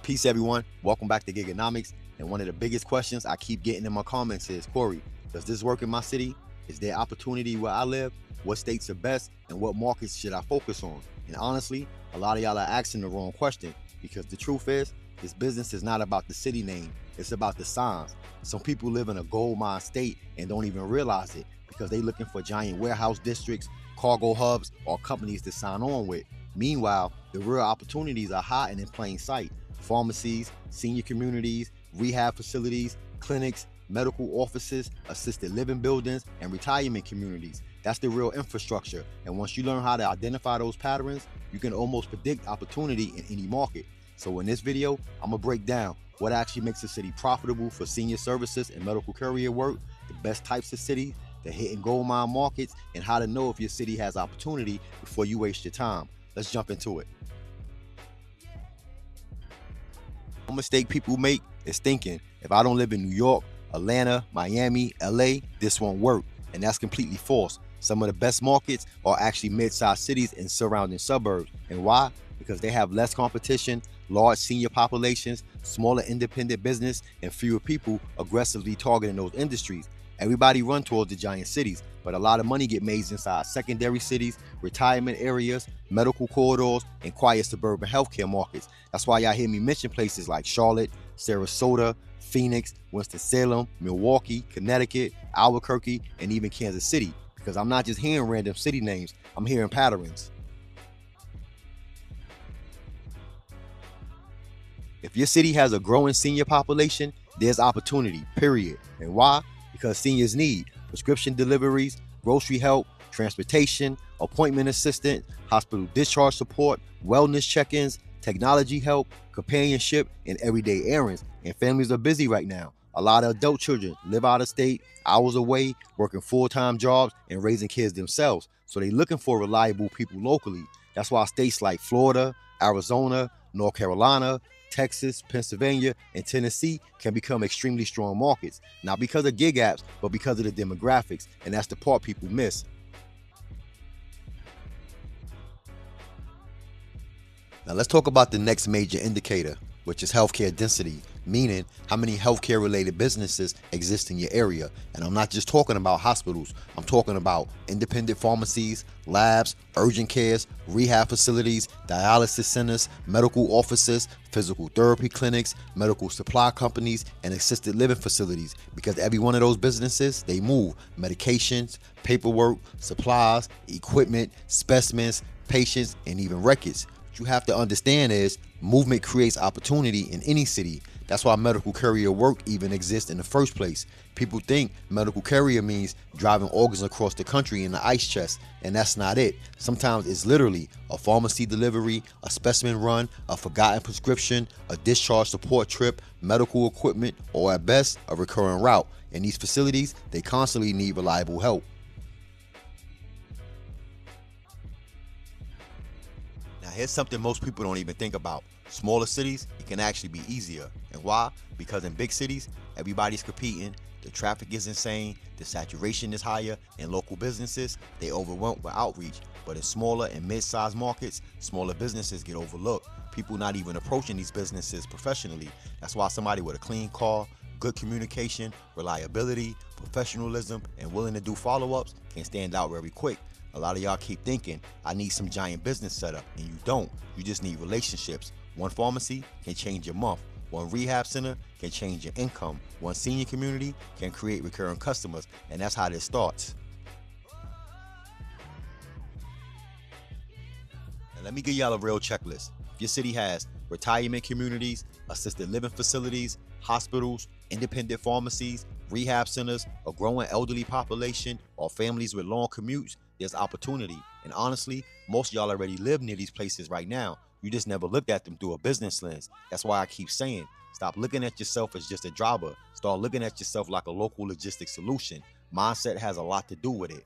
Peace, everyone. Welcome back to Giganomics. And one of the biggest questions I keep getting in my comments is, Corey, does this work in my city? Is there opportunity where I live? What states are best? And what markets should I focus on? And honestly, a lot of y'all are asking the wrong question, because the truth is, this business is not about the city name. It's about the signs. Some people live in a gold mine state and don't even realize it because they're looking for giant warehouse districts, cargo hubs, or companies to sign on with. Meanwhile, the real opportunities are hiding in plain sight. Pharmacies, senior communities, rehab facilities, clinics, medical offices, assisted living buildings, and retirement communities. That's the real infrastructure. And once you learn how to identify those patterns, you can almost predict opportunity in any market. So in this video, I'm gonna break down what actually makes a city profitable for senior services and medical courier work, the best types of cities, the hidden gold mine markets, and how to know if your city has opportunity before you waste your time. Let's jump into it. One mistake people make is thinking, if I don't live in New York, Atlanta, Miami, LA, this won't work. And that's completely false. Some of the best markets are actually mid-sized cities and surrounding suburbs. And why? Because they have less competition, large senior populations, smaller independent business, and fewer people aggressively targeting those industries. Everybody run towards the giant cities, but a lot of money get made inside secondary cities, retirement areas, medical corridors, and quiet suburban healthcare markets. That's why y'all hear me mention places like Charlotte, Sarasota, Phoenix, Winston-Salem, Milwaukee, Connecticut, Albuquerque, and even Kansas City, because I'm not just hearing random city names, I'm hearing patterns. If your city has a growing senior population, there's opportunity, period. And why? Because seniors need prescription deliveries, grocery help, transportation, appointment assistance, hospital discharge support, wellness check-ins, technology help, companionship, and everyday errands. And families are busy right now. A lot of adult children live out of state, hours away, working full-time jobs and raising kids themselves. So they're looking for reliable people locally. That's why states like Florida, Arizona, North Carolina, Texas, Pennsylvania, and Tennessee can become extremely strong markets. Not because of gig apps, but because of the demographics. And that's the part people miss. Now let's talk about the next major indicator, which is healthcare density, meaning how many healthcare related businesses exist in your area. And I'm not just talking about hospitals, I'm talking about independent pharmacies, labs, urgent cares, rehab facilities, dialysis centers, medical offices, physical therapy clinics, medical supply companies, and assisted living facilities. Because every one of those businesses, they move medications, paperwork, supplies, equipment, specimens, patients, and even records. What you have to understand is movement creates opportunity in any city. That's why medical courier work even exists in the first place. People think medical courier means driving organs across the country in the ice chest, and that's not it. Sometimes it's literally a pharmacy delivery, a specimen run, a forgotten prescription, a discharge support trip, medical equipment, or at best, a recurring route. In these facilities, they constantly need reliable help. Now here's something most people don't even think about. Smaller cities, it can actually be easier. And why? Because in big cities, everybody's competing, the traffic is insane, the saturation is higher, and local businesses, they overwhelmed with outreach. But in smaller and mid-sized markets, smaller businesses get overlooked. People not even approaching these businesses professionally. That's why somebody with a clean car, good communication, reliability, professionalism, and willing to do follow-ups can stand out very quick. A lot of y'all keep thinking, I need some giant business setup, and you don't. You just need relationships. One pharmacy can change your month. One rehab center can change your income. One senior community can create recurring customers, and that's how this starts. Now let me give y'all a real checklist. If your city has retirement communities, assisted living facilities, hospitals, independent pharmacies, rehab centers, a growing elderly population, or families with long commutes, there's opportunity. And honestly, most of y'all already live near these places right now. You just never looked at them through a business lens. That's why I keep saying, stop looking at yourself as just a driver. Start looking at yourself like a local logistics solution. Mindset has a lot to do with it.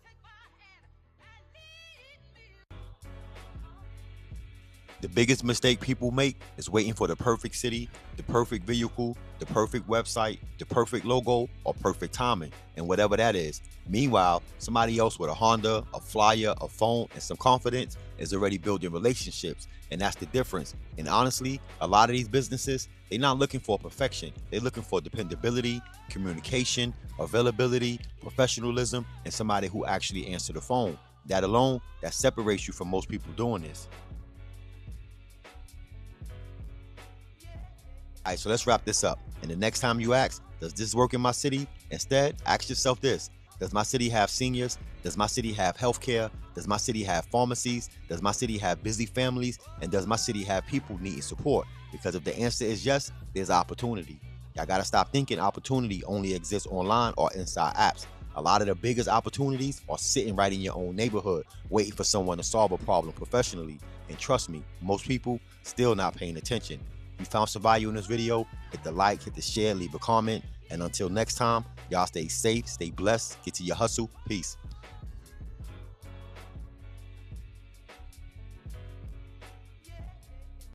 The biggest mistake people make is waiting for the perfect city, the perfect vehicle, the perfect website, the perfect logo, or perfect timing, and whatever that is. Meanwhile, somebody else with a Honda, a Flyer, a phone, and some confidence, is already building relationships, and that's the difference. And honestly, a lot of these businesses, they're not looking for perfection. They're looking for dependability, communication, availability, professionalism, and somebody who actually answers the phone. That alone, that separates you from most people doing this. All right, so let's wrap this up. And the next time you ask, does this work in my city? Instead, ask yourself this. Does my city have seniors? Does my city have healthcare? Does my city have pharmacies? Does my city have busy families? And does my city have people needing support? Because if the answer is yes, there's opportunity. Y'all gotta stop thinking opportunity only exists online or inside apps. A lot of the biggest opportunities are sitting right in your own neighborhood, waiting for someone to solve a problem professionally. And trust me, most people still not paying attention. If you found some value in this video, hit the like, hit the share, leave a comment. And until next time, y'all stay safe, stay blessed, get to your hustle. Peace.